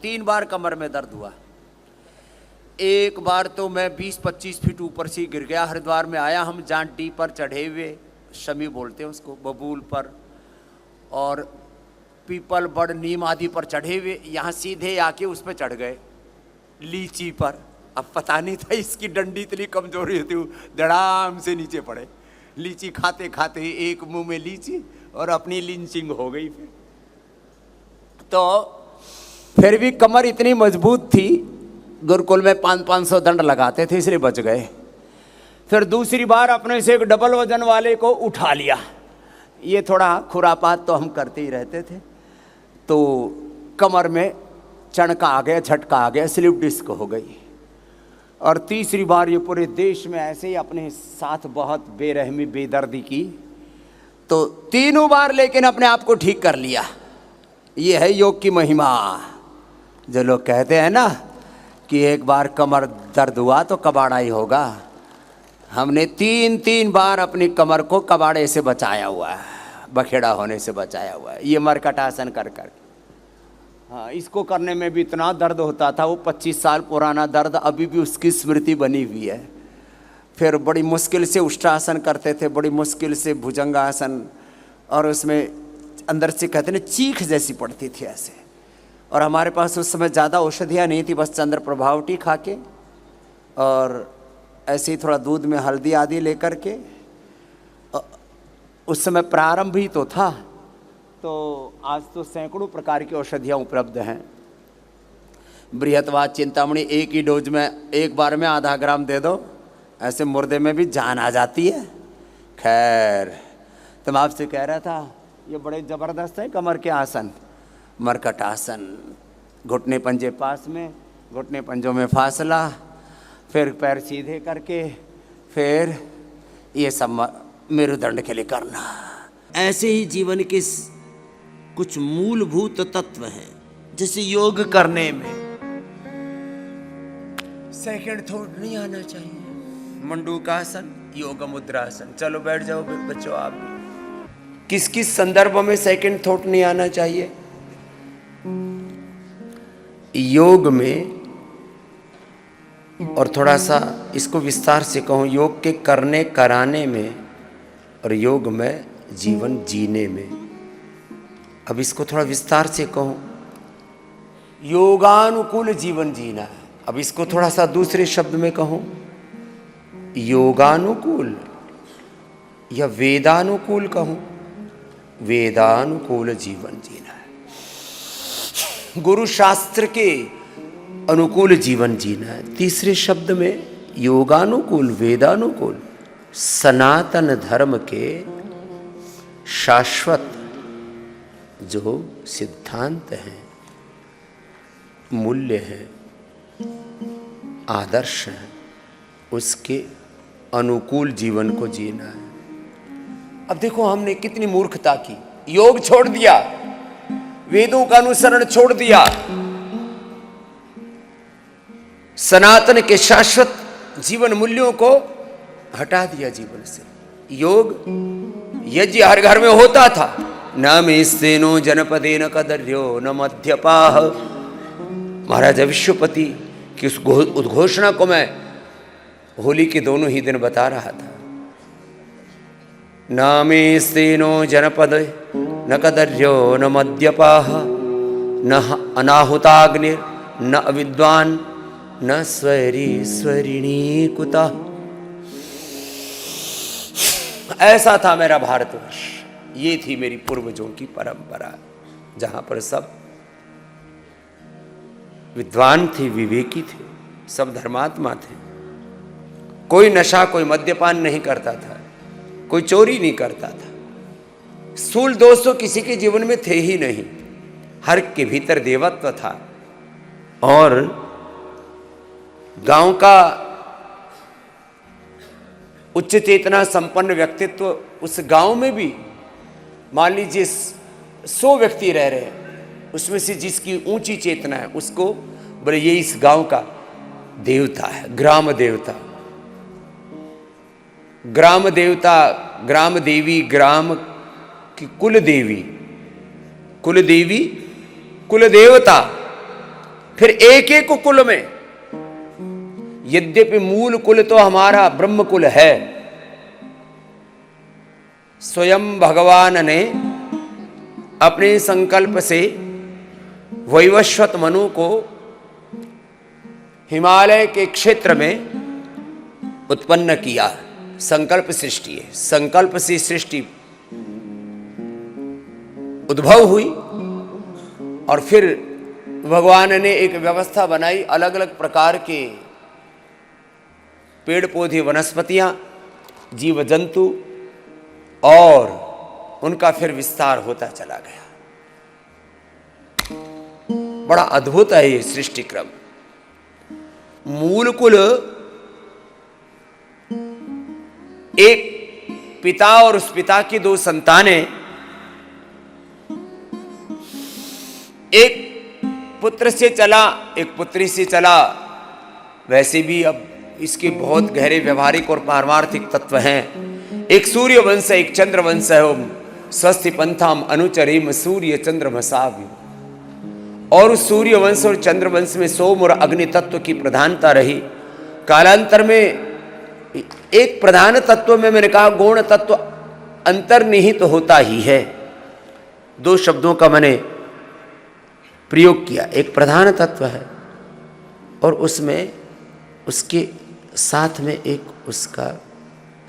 3 बार कमर में दर्द हुआ। एक बार तो मैं 20-25 फीट ऊपर से गिर गया। हरिद्वार में आया, हम जांटी पर चढ़े हुए, शमी बोलते हैं उसको, बबूल पर और पीपल बड़ नीम आदि पर चढ़े हुए, यहाँ सीधे आके उस पर चढ़ गए लीची पर। अब पता नहीं था इसकी डंडी इतनी कमजोरी होती, धड़ाम से नीचे पड़े। लीची खाते खाते एक मुंह में लीची और अपनी लिंचिंग हो गई। फिर भी कमर इतनी मजबूत थी, गुरुकुल में 500-500 दंड लगाते थे, इसलिए बच गए। फिर दूसरी बार अपने से एक डबल वजन वाले को उठा लिया। ये थोड़ा खुरापात तो हम करते ही रहते थे, तो कमर में चणका आ गया, झटका आ गया, स्लिप डिस्क हो गई। और तीसरी बार ये पूरे देश में ऐसे ही अपने साथ बहुत बेरहमी बेदर्दी की, तो तीनों बार लेकिन अपने आप को ठीक कर लिया। ये है योग की महिमा। जो लोग कहते हैं ना कि एक बार कमर दर्द हुआ तो कबाड़ा ही होगा, हमने 3 बार अपनी कमर को कबाड़े से बचाया हुआ है, बखेड़ा होने से बचाया हुआ है। ये मरकटासन कर कर। हाँ, इसको करने में भी इतना दर्द होता था, वो 25 साल पुराना दर्द अभी भी उसकी स्मृति बनी हुई है। फिर बड़ी मुश्किल से उष्टासन करते थे, बड़ी मुश्किल से भुजंगासन, और उसमें अंदर से कहते ना चीख जैसी पड़ती थी ऐसे। और हमारे पास उस समय ज़्यादा औषधियाँ नहीं थी, बस चंद्र प्रभावटी खा के और ऐसे ही थोड़ा दूध में हल्दी आदि लेकर के। उस समय प्रारंभ ही तो था, तो आज तो सैकड़ों प्रकार की औषधियाँ उपलब्ध हैं। बृहत्वाद चिंतामणि एक ही डोज में, एक बार में आधा ग्राम दे दो, ऐसे मुर्दे में भी जान आ जाती है। खैर, तो मैं आपसे कह रहा था ये बड़े ज़बरदस्त है कमर के आसन। मरकट आसन, घुटने पंजे पास में, घुटने पंजों में फासला, फिर पैर सीधे करके, फिर ये सब मेरुदंड के लिए करना। ऐसे ही जीवन के कुछ मूलभूत तत्व हैं। जैसे योग करने में सेकंड थॉट नहीं आना चाहिए। मंडूकासन, योग मुद्रासन। चलो बैठ जाओ बच्चों आप भी। किस किस संदर्भ में सेकंड थॉट नहीं आना चाहिए? योग में, और थोड़ा सा इसको विस्तार से कहूँ, योग के करने कराने में और योग में जीवन जीने में। अब इसको थोड़ा विस्तार से कहूँ, योगानुकूल जीवन जीना है। अब इसको थोड़ा सा दूसरे शब्द में कहूँ, योगानुकूल या वेदानुकूल कहूँ, वेदानुकूल जीवन जीना है। गुरु शास्त्र के अनुकूल जीवन जीना है। तीसरे शब्द में योगानुकूल, वेदानुकूल, सनातन धर्म के शाश्वत जो सिद्धांत हैं, मूल्य हैं, आदर्श हैं, उसके अनुकूल जीवन को जीना है। अब देखो हमने कितनी मूर्खता की, योग छोड़ दिया, वेदों का अनुसरण छोड़ दिया, सनातन के शाश्वत जीवन मूल्यों को हटा दिया जीवन से। योग यज्ञ हर घर में होता था। न मेस्तेनो जनपदेन कदर्यो न मध्यपाह। महाराजा विश्वपति की उस उद्घोषणा को मैं होली के दोनों ही दिन बता रहा था। न मेस्तेनो जनपद न कदर्यो न मद्यपाह न अनाहुताग्निर न अविद्वान न स्वरी स्वरिणी कुता। ऐसा था मेरा भारतवर्ष, ये थी मेरी पूर्वजों की परंपरा, जहां पर सब विद्वान थे, विवेकी थे, सब धर्मात्मा थे। कोई नशा, कोई मद्यपान नहीं करता था, कोई चोरी नहीं करता था, स्थूल दोष तो किसी के जीवन में थे ही नहीं। हर के भीतर देवत्व था। और गांव का उच्च चेतना संपन्न व्यक्तित्व, उस गांव में भी मान लीजिए 100 व्यक्ति रह रहे हैं, उसमें से जिसकी ऊंची चेतना है उसको बोले ये इस गांव का देवता है, ग्राम देवता। ग्राम देवता, ग्राम देवी, ग्राम की कुल देवी, कुल देवी, कुल देवता, फिर एक एक कुल में, यद्यपि मूल कुल तो हमारा ब्रह्म कुल है, स्वयं भगवान ने अपने संकल्प से वैवस्वत मनु को हिमालय के क्षेत्र में उत्पन्न किया। संकल्प सृष्टि है, संकल्प से सृष्टि उद्भव हुई और फिर भगवान ने एक व्यवस्था बनाई, अलग अलग प्रकार के पेड़ पौधे, वनस्पतियां, जीव जंतु, और उनका फिर विस्तार होता चला गया। बड़ा अद्भुत है ये सृष्टि क्रम। मूल कुल एक पिता और उस पिता की दो संतानें, एक पुत्र से चला, एक पुत्री से चला। वैसे भी अब इसके बहुत गहरे व्यवहारिक और पारमार्थिक तत्व हैं। एक सूर्य वंश है, एक चंद्र वंश है। स्वस्ति पंथाम अनुचरेम सूर्य चंद्रमसाव्य। और उस सूर्य वंश और चंद्र वंश में सोम और अग्नि तत्व की प्रधानता रही। कालांतर में एक प्रधान तत्व में मैंने कहा गौण तत्व अंतर्निहित तो होता ही है। दो शब्दों का मैंने प्रयोग किया। एक प्रधान तत्व है और उसमें उसके साथ में एक उसका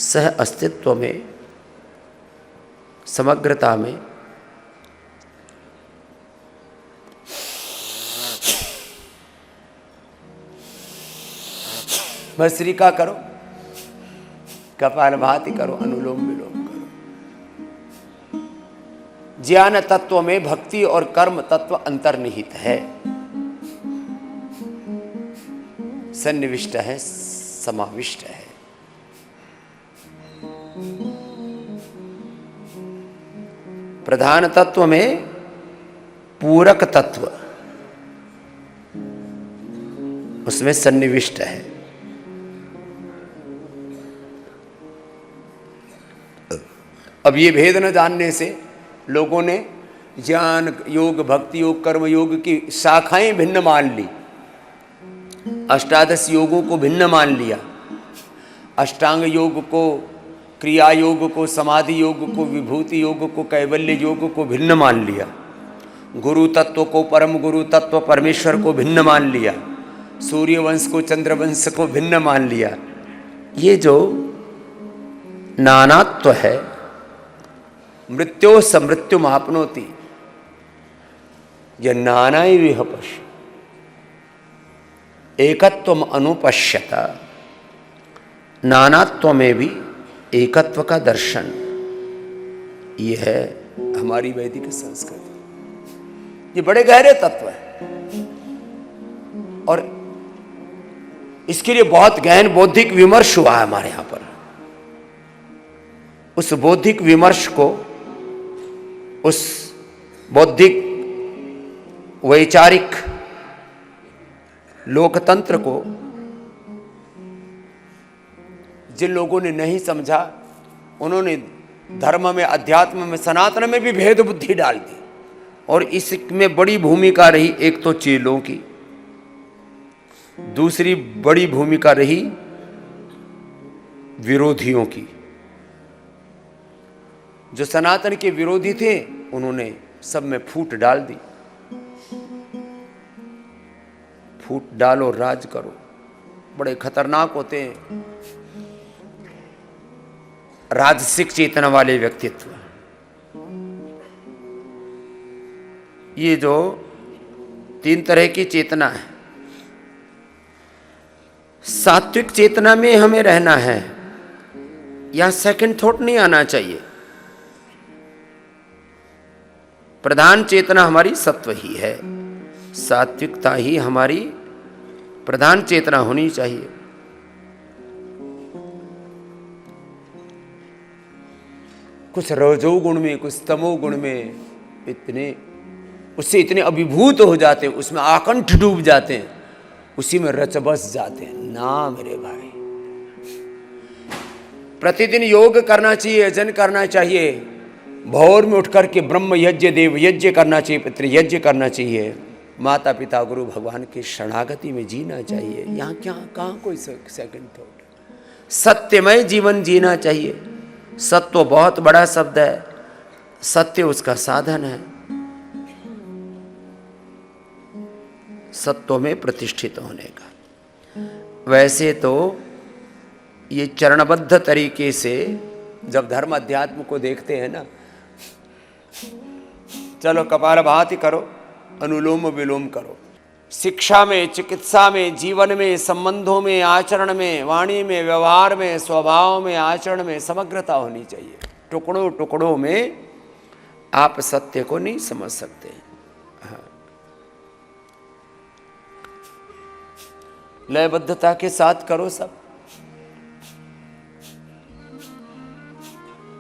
सह अस्तित्व में, समग्रता में भस्त्रिका करो, कपालभाति करो, अनुलोम विलोम करो। ज्ञान तत्व में भक्ति और कर्म तत्व अंतर्निहित है, सन्निविष्ट है, समाविष्ट है। प्रधान तत्व में पूरक तत्व उसमें सन्निविष्ट है। अब ये भेद न जानने से लोगों ने ज्ञान योग, भक्ति योग, कर्म योग की शाखाएं भिन्न मान ली, अष्टादश योगों को भिन्न मान लिया। अष्टांग योग को, क्रिया योग को, समाधि योग को, विभूति योग को, कैवल्य योग को भिन्न मान लिया। गुरु तत्व को, परम गुरु तत्व परमेश्वर को भिन्न मान लिया। सूर्यवंश को, चंद्रवंश को भिन्न मान लिया। ये जो नानात्व है, मृत्यो समृत्यु मापनोति, यह नानाई विह पश्य एकत्वम अनुपश्यता। नानात्व में भी एकत्व का दर्शन, ये है हमारी वैदिक संस्कृति। ये बड़े गहरे तत्व है और इसके लिए बहुत गहन बौद्धिक विमर्श हुआ है हमारे यहां पर। उस बौद्धिक विमर्श को, उस बौद्धिक वैचारिक लोकतंत्र को जिन लोगों ने नहीं समझा, उन्होंने धर्म में, अध्यात्म में, सनातन में भी भेद बुद्धि डाल दी। और इसमें बड़ी भूमिका रही एक तो चेलों की, दूसरी बड़ी भूमिका रही विरोधियों की। जो सनातन के विरोधी थे उन्होंने सब में फूट डाल दी। फूट डालो, राज करो, बड़े खतरनाक होते हैं राजसिक चेतना वाले व्यक्तित्व। ये जो तीन तरह की चेतना है, सात्विक चेतना में हमें रहना है, यहां सेकंड थॉट नहीं आना चाहिए। प्रधान चेतना हमारी सत्व ही है, सात्विकता ही हमारी प्रधान चेतना होनी चाहिए। कुछ रजोगुण में, कुछ तमोगुण में उससे इतने अभिभूत हो जाते हैं, उसमें आकंठ डूब जाते हैं, उसी में रच बस जाते हैं। ना मेरे भाई, प्रतिदिन योग करना चाहिए, यजन करना चाहिए, भोर में उठ करके ब्रह्म यज्ञ, देव यज्ञ करना चाहिए, पितृ यज्ञ करना चाहिए, माता पिता गुरु भगवान की शरणागति में जीना चाहिए। यहाँ क्या कहाँ कोई सेकंड थॉट। सत्यमय जीवन जीना चाहिए। सत्व बहुत बड़ा शब्द है, सत्य उसका साधन है। सत्व में प्रतिष्ठित होने का। वैसे तो ये चरणबद्ध तरीके से जब धर्म अध्यात्म को देखते हैं ना, चलो कपालभाति करो, अनुलोम विलोम करो, शिक्षा में, चिकित्सा में, जीवन में, संबंधों में, आचरण में, वाणी में, व्यवहार में, स्वभाव में, आचरण में समग्रता होनी चाहिए। टुकड़ों टुकड़ों में आप सत्य को नहीं समझ सकते। हाँ। लयबद्धता के साथ करो सब।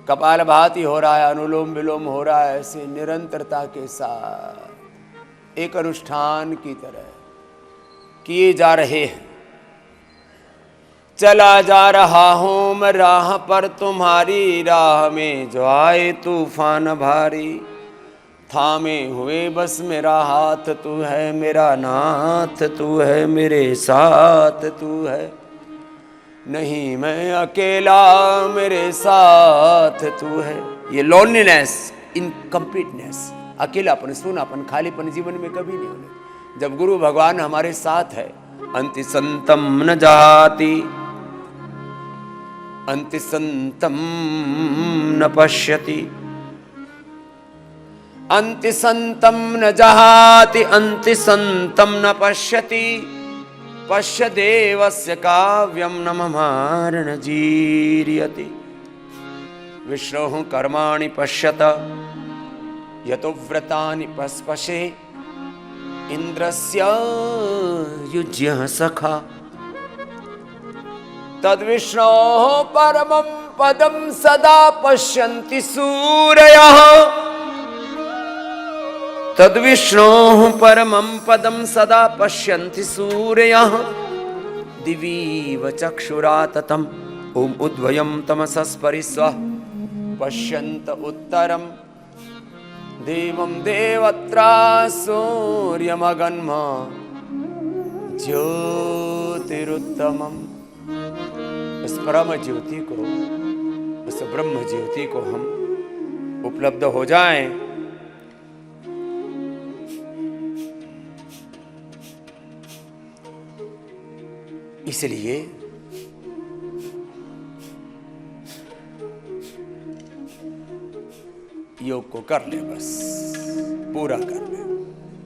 कपालभाति हो रहा है, अनुलोम विलोम हो रहा है, ऐसे निरंतरता के साथ एक अनुष्ठान की तरह किए जा रहे हैं। चला जा रहा हूं मैं राह पर तुम्हारी, राह में जो आए तूफान भारी, थामे हुए बस मेरा हाथ तू है, मेरा नाथ तू है, मेरे साथ तू है, नहीं मैं अकेला मेरे साथ तू है। ये लोनलीनेस, इनकम्प्लीटनेस, अकेलापन, सूनापन, खालीपन जीवन में कभी नहीं होने। जब गुरु भगवान हमारे साथ है, अंति संतम न जाति, अंति संतम न पश्यति, अंति संतम न जहाति, अंति संतम न पश्यति, पश्य देवस्य काव्यम न ममारण जीर्यति, विष्णोः कर्माणि पश्यत यतो व्रतानि पस्पशे, इंद्रस्य युज्यः सखा, तद्विष्णोः परमं पदं सदा पश्यन्ति सूरयः, तद्विष्णोः परमं पदं सदा पश्यन्ति सूरयः, दिवीव चक्षुरा ततं ओम उद्वयं तमसस्परिस्वः, पश्यन्त उत्तरं देवं देवत्रा सूर्यमगन्म ज्योतिरुत्तमम्। इस परम ज्योति को, इस ब्रह्म ज्योति को हम उपलब्ध हो जाएं, इसलिए योग को कर ले, बस पूरा कर ले।